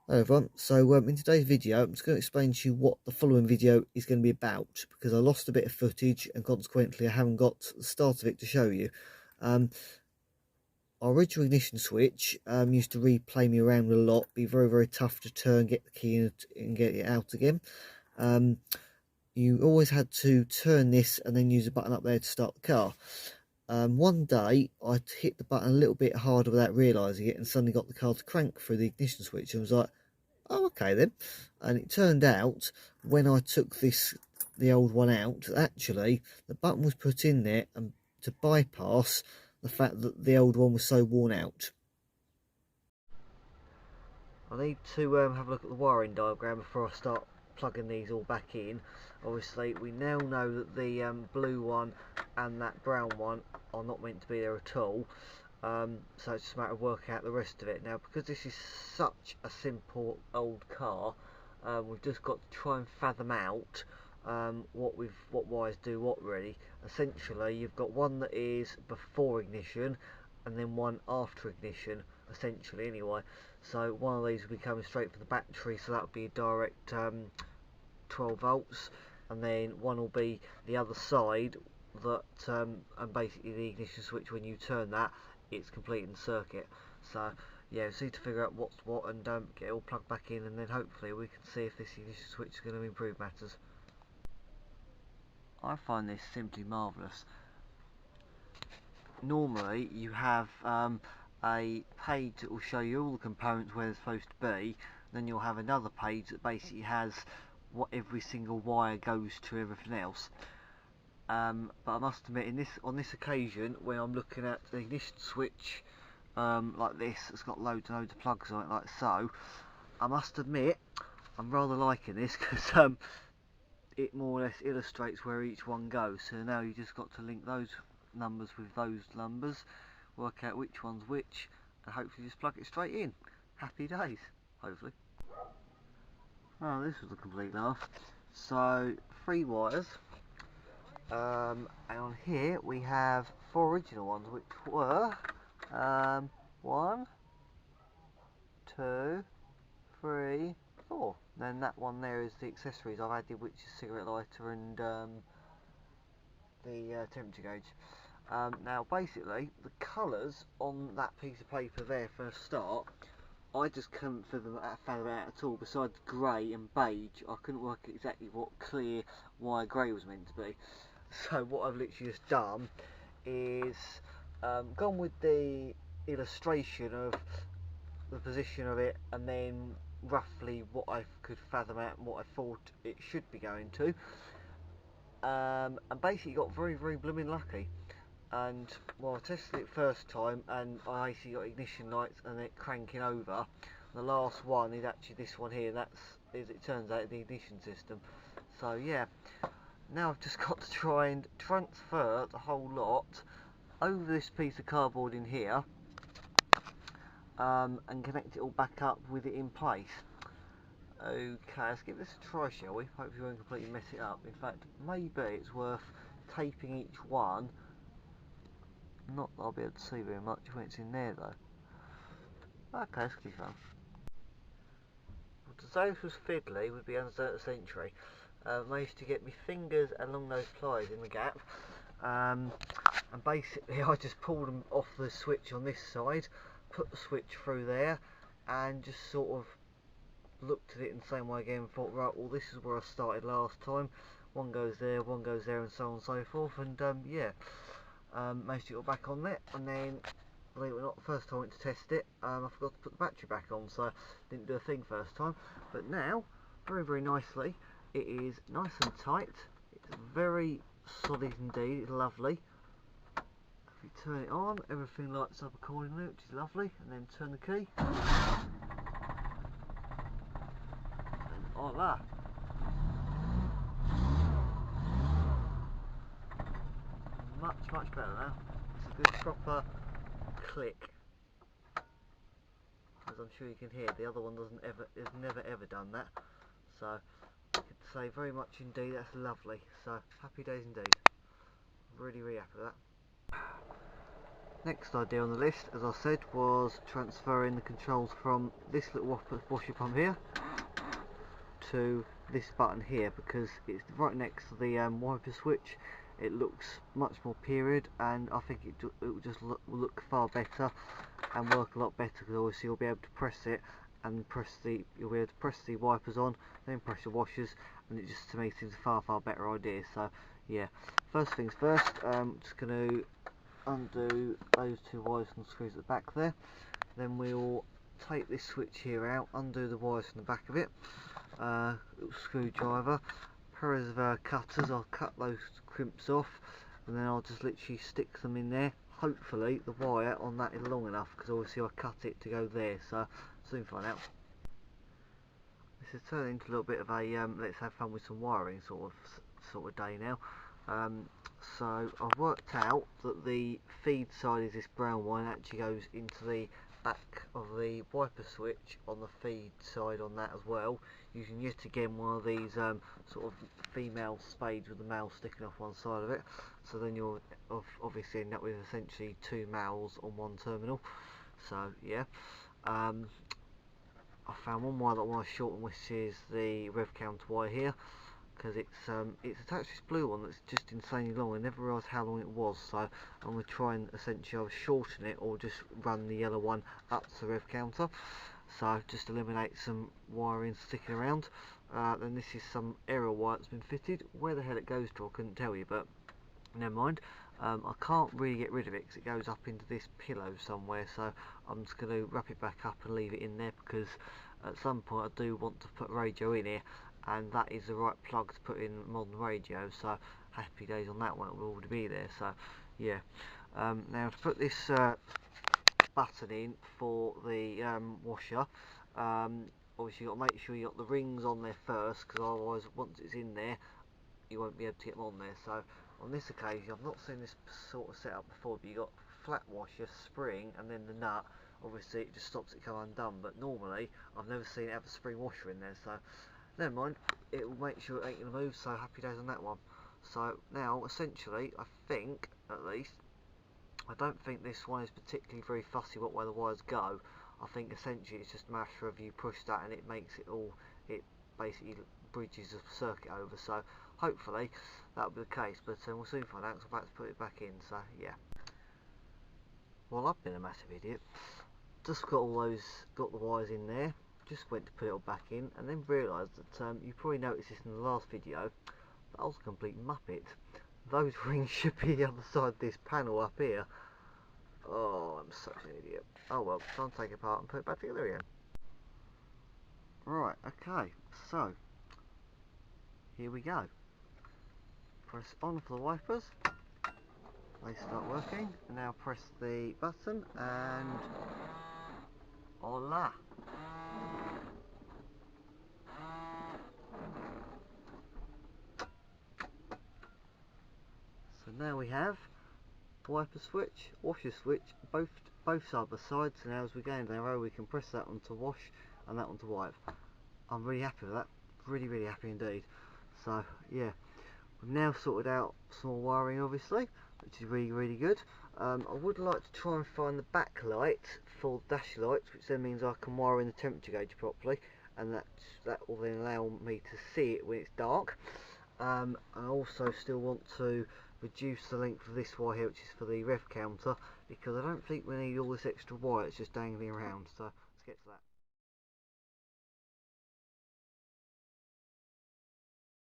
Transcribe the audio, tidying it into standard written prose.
Hello everyone, so in today's video I'm just going to explain to you what the following video is going to be about, because I lost a bit of footage and consequently I haven't got the start of it to show you. Our original ignition switch used to replay me around a lot, be very tough to turn, get the key in and get it out again. You always had to turn this and then use a button up there to start the car. One day I hit the button a little bit harder without realising it and suddenly got the car to crank through the ignition switch and was like, oh, okay then. And it turned out when I took the old one out, actually the button was put in there and to bypass the fact that the old one was so worn out. I need to have a look at the wiring diagram before I start plugging these all back in. Obviously we now know that the blue one and that brown one are not meant to be there at all. So it's just a matter of working out the rest of it. Now, because this is such a simple old car, we've just got to try and fathom out what wires do what really. Essentially, you've got one that is before ignition, and then one after ignition. Essentially, anyway. So one of these will be coming straight for the battery, so that would be a direct 12 volts, and then one will be the other side that and basically the ignition switch, when you turn that, it's completing the circuit. So yeah, we just need to figure out what's what and get it all plugged back in, and then hopefully we can see if this ignition switch is going to improve matters. I find this simply marvellous. Normally you have a page that will show you all the components where they're supposed to be, then you'll have another page that basically has what every single wire goes to everything else. But I must admit, on this occasion, when I'm looking at the ignition switch like this, it's got loads and loads of plugs on it like so, I must admit I'm rather liking this, because it more or less illustrates where each one goes. So now you just got to link those numbers with those numbers, work out which one's which, and hopefully just plug it straight in. Happy days, hopefully. Oh, this was a complete laugh. So 3 wires. And on here we have 4 original ones, which were 1, 2, 3, 4. Then that one there is the accessories I've added, which is cigarette lighter and the temperature gauge. Now basically the colours on that piece of paper there for a start, I just couldn't fathom out at all. Besides grey and beige, I couldn't work exactly what clear wire grey was meant to be. So what I've literally just done is gone with the illustration of the position of it, and then roughly what I could fathom out and what I thought it should be going to, and basically got very blooming lucky. And well, I tested it first time and I actually got ignition lights and it cranking over. The last one is actually this one here, that's, as it turns out, the ignition system. So yeah, now I've just got to try and transfer the whole lot over this piece of cardboard in here, and connect it all back up with it in place. Okay, let's give this a try, shall we? Hopefully we won't completely mess it up. In fact, maybe it's worth taping each one. Not that I'll be able to see very much when it's in there though. Okay, this could be fun. Well, to say this was fiddly would be under a century. I managed to get my fingers along those pliers in the gap, and basically I just pulled them off the switch on this side, put the switch through there, and just sort of looked at it in the same way again and thought, right, well this is where I started last time, one goes there and so on and so forth, and yeah, managed to get back on it. And then, believe it or not, the first time I went to test it, I forgot to put the battery back on, so didn't do a thing first time. But now, very nicely, it is nice and tight, it's very solid indeed, it's lovely. If you turn it on, everything lights up accordingly, which is lovely, and then turn the key, and like that. Much better now. It's a good proper click, as I'm sure you can hear. The other one has never ever done that. So I could say very much indeed, that's lovely. So happy days indeed. Really happy with that. Next idea on the list, as I said, was transferring the controls from this little washer pump here to this button here, because it's right next to the wiper switch. It looks much more period, and I think it will just look far better and work a lot better, because obviously you'll be able to press it and you'll be able to press the wipers on, then press the washers, and it just to me seems a far better idea. So yeah, first things first, just going to undo those two wires and screws at the back there. Then we'll take this switch here out, undo the wires from the back of it, little screwdriver, pair of cutters. I'll cut those crimps off, and then I'll just literally stick them in there. Hopefully the wire on that is long enough, because obviously I cut it to go there, so soon find out. This is turning into a little bit of a let's have fun with some wiring sort of day now. So I've worked out that the feed side is this brown one, actually goes into the back of the wiper switch on the feed side on that as well, using yet again one of these sort of female spades with the male sticking off one side of it. So then you'll obviously end up with essentially two males on one terminal. So yeah, I found one wire that I want to shorten, which is the rev counter wire here, because it's attached to this blue one that's just insanely long. I never realised how long it was, so I'm going to try and essentially either shorten it or just run the yellow one up to the rev counter, so just eliminate some wiring sticking around. Then this is some aerial wire that's been fitted. Where the hell it goes to I couldn't tell you, but never mind. I can't really get rid of it because it goes up into this pillow somewhere, so I'm just going to wrap it back up and leave it in there, because at some point I do want to put radio in here, and that is the right plug to put in modern radio, so happy days on that one, it will already be there. So yeah, now to put this button in for the washer, obviously you've got to make sure you got the rings on there first, because otherwise once it's in there you won't be able to get them on there. So on this occasion, I've not seen this sort of setup before, but you've got flat washer, spring, and then the nut. Obviously it just stops it come undone, but normally I've never seen it have a spring washer in there, so never mind, it will make sure it ain't going to move, so happy days on that one. So now essentially, I think, at least, I don't think this one is particularly very fussy what way the wires go. I think essentially it's just a matter of you push that and it makes it all, it basically bridges the circuit over, so hopefully that'll be the case, but we'll soon find out, because I'm about to put it back in. So yeah, well, I've been a massive idiot, just got the wires in there, just went to put it all back in, and then realised that you probably noticed this in the last video, that I was a complete muppet. Those rings should be the other side of this panel up here. Oh, I'm such an idiot. Oh well, try and take it apart and put it back together again. Right, okay, so here we go. Press on for the wipers, they start working, and now press the button and voila! So now we have wiper switch, washer switch, both side by side. So now as we go into the row, we can press that one to wash and that one to wipe. I'm really happy with that, really happy indeed. So yeah, we've now sorted out some more wiring obviously, which is really good. I would like to try and find the backlight for the dash lights, which then means I can wire in the temperature gauge properly, and that will then allow me to see it when it's dark. I also still want to reduce the length of this wire here, which is for the rev counter, because I don't think we need all this extra wire, it's just dangling around. So let's get to that.